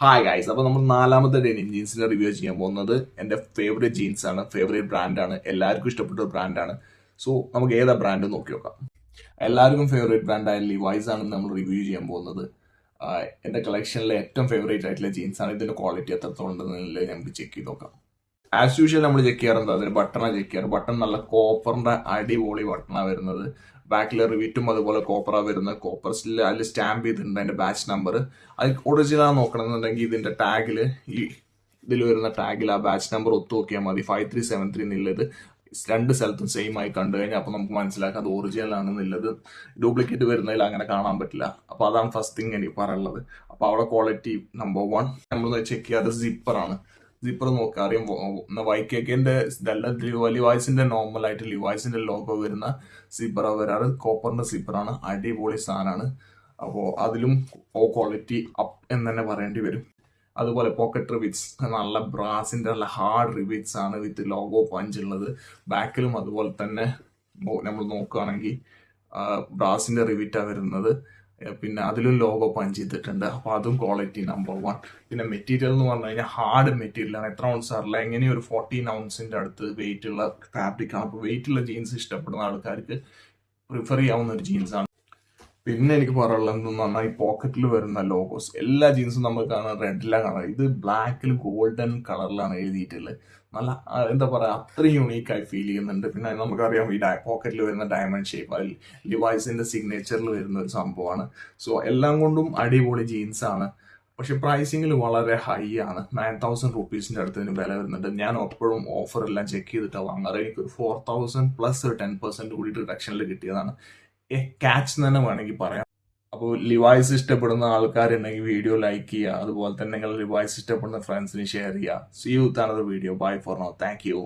Hi guys, അപ്പോൾ നമ്മൾ നാലാമത്തെ ഡെനിം ജീൻസിന്റെ റിവ്യൂ ചെയ്യാൻ പോകുന്നത് എൻ്റെ ഫേവറേറ്റ് ജീൻസ് ആണ്, ഫേവറേറ്റ് ബ്രാൻഡാണ്, എല്ലാവർക്കും ഇഷ്ടപ്പെട്ട ഒരു ബ്രാൻഡാണ്. സോ നമുക്ക് ഏതാ ബ്രാൻഡ് നോക്കി നോക്കാം. എല്ലാവർക്കും ഫേവറേറ്റ് ബ്രാൻഡായ ലിവൈസ് ആണ് നമ്മൾ റിവ്യൂ ചെയ്യാൻ പോകുന്നത്. എൻ്റെ കളക്ഷനിലെ ഏറ്റവും ഫേവറേറ്റ് ആയിട്ടുള്ള ജീൻസ് ആണ്. ഇതിന്റെ ക്വാളിറ്റി എത്രത്തോളം ഉണ്ടെന്നുള്ളത് നമുക്ക് ചെക്ക് ചെയ്ത് നോക്കാം. ആസ് യൂഷ്വൽ നമ്മൾ ചെക്ക് ചെയ്യാറുണ്ട്, അതിൽ ബട്ടണാണ് ചെക്ക് ചെയ്യാറ്. ബട്ടൺ നല്ല കോപ്പറിന്റെ അടിപൊളി ബട്ടണാണ് വരുന്നത്. ബാക്കിൽ റിവീറ്റും അതുപോലെ കോപ്പറാ വരുന്നത്. കോപ്പർ സ്റ്റിൽ അതിൽ സ്റ്റാമ്പ് ചെയ്തിട്ടുണ്ട് അതിന്റെ ബാച്ച് നമ്പർ. അത് ഒറിജിനൽ നോക്കണമെന്നുണ്ടെങ്കിൽ ഇതിന്റെ ടാഗിൽ ഇതിൽ വരുന്ന ടാഗിൽ ആ ബാച്ച് നമ്പർ ഒത്തു നോക്കിയാൽ മതി. 5373 എന്നുള്ളത് രണ്ട് സ്ഥലത്തും സെയിം ആയി കണ്ടു കഴിഞ്ഞാൽ അപ്പോൾ നമുക്ക് മനസ്സിലാക്കാം അത് ഒറിജിനൽ ആണെന്നുള്ളത്. ഡ്യൂപ്ലിക്കേറ്റ് വരുന്നതിൽ അങ്ങനെ കാണാൻ പറ്റില്ല. അപ്പോൾ അതാണ് ഫസ്റ്റ് തിങ് എനിക്ക് പറയാനുള്ളത്. അപ്പോൾ അവിടെ ക്വാളിറ്റി നമ്പർ 1 നമ്മൾ ചെക്ക് ചെയ്യാറ് സിപ്പറാണ്. സിപ്പർ നോക്കുക അറിയാം. വൈക്കേക്കിന്റെ ലിവൈസിന്റെ നോർമൽ ആയിട്ട് ലിവൈസിന്റെ ലോഗോ വരുന്ന സിപ്പർ വരാറ്. കോപ്പറിന്റെ സിപ്പറാണ്, അടിപൊളി സാധനമാണ്. അപ്പോൾ അതിലും ക്വാളിറ്റി അപ്പ് എന്ന് തന്നെ പറയേണ്ടി വരും. അതുപോലെ പോക്കറ്റ് റിവിറ്റ്സ് നല്ല ബ്രാസിന്റെ നല്ല ഹാർഡ് റിവിറ്റ്സ് ആണ് വിത്ത് ലോഗോ പഞ്ച് ഉള്ളത്. ബാക്കിലും അതുപോലെ തന്നെ നമ്മൾ നോക്കുകയാണെങ്കിൽ ബ്രാസിന്റെ റിവിറ്റാണ് വരുന്നത്. പിന്നെ അതിലും ലോഗോ പഞ്ച് ചെയ്തിട്ടുണ്ട്. അപ്പോൾ അതും ക്വാളിറ്റി നമ്പർ 1. പിന്നെ മെറ്റീരിയൽ എന്ന് പറഞ്ഞു കഴിഞ്ഞാൽ ഹാർഡ് മെറ്റീരിയൽ ആണ്. എത്ര ഔൺസ് അറിയില്ല, എങ്ങനെയും ഒരു 14 ഔൺസിന്റെ അടുത്ത് വെയിറ്റ് ഉള്ള ഫാബ്രിക് ആണ്. അപ്പോൾ വെയിറ്റ് ഉള്ള ജീൻസ് ഇഷ്ടപ്പെടുന്ന ആൾക്കാർക്ക് പ്രിഫർ ചെയ്യാവുന്ന ഒരു ജീൻസ് ആണ്. പിന്നെ എനിക്ക് പറയാനുള്ളത് എന്തെന്ന് പറഞ്ഞാൽ ഈ പോക്കറ്റിൽ വരുന്ന ലോഗോസ് എല്ലാ ജീൻസും നമ്മൾ കാണാൻ റെഡിലാണ് കാണാം. ഇത് ബ്ലാക്കിൽ ഗോൾഡൻ കളറിലാണ് എഴുതിയിട്ടുള്ളത്. നല്ല എന്താ പറയുക, അത്രയും യൂണീക്കായി ഫീൽ ചെയ്യുന്നുണ്ട്. പിന്നെ നമുക്കറിയാം ഈ പോക്കറ്റിൽ വരുന്ന ഡയമണ്ട് ഷേപ്പ് അതിൽ ലിവൈസിന്റെ സിഗ്നേച്ചറിൽ വരുന്ന ഒരു സംഭവമാണ്. സോ എല്ലാം കൊണ്ടും അടിപൊളി ജീൻസ് ആണ്. പക്ഷെ പ്രൈസിങ്ങിൽ വളരെ ഹൈ ആണ്. 9000 റുപ്പീസിന്റെ അടുത്തതിന് വില വരുന്നുണ്ട്. ഞാൻ എപ്പോഴും ഓഫർ എല്ലാം ചെക്ക് ചെയ്തിട്ടാണ് വാങ്ങാറ്. എനിക്ക് 4000 പ്ലസ് 10% കൂടി റിഡക്ഷനിൽ കിട്ടിയതാണ്. ക്യാച്ച് തന്നെ വേണമെങ്കിൽ പറയാം. അപ്പോൾ ലിവൈസ് ഇഷ്ടപ്പെടുന്ന ആൾക്കാരുണ്ടെങ്കിൽ വീഡിയോ ലൈക്ക് ചെയ്യുക. അതുപോലെ തന്നെ നിങ്ങൾ ലിവൈസ് ഇഷ്ടപ്പെടുന്ന ഫ്രണ്ട്സിന് ഷെയർ ചെയ്യുക. See you with another video. Bye for now. Thank U.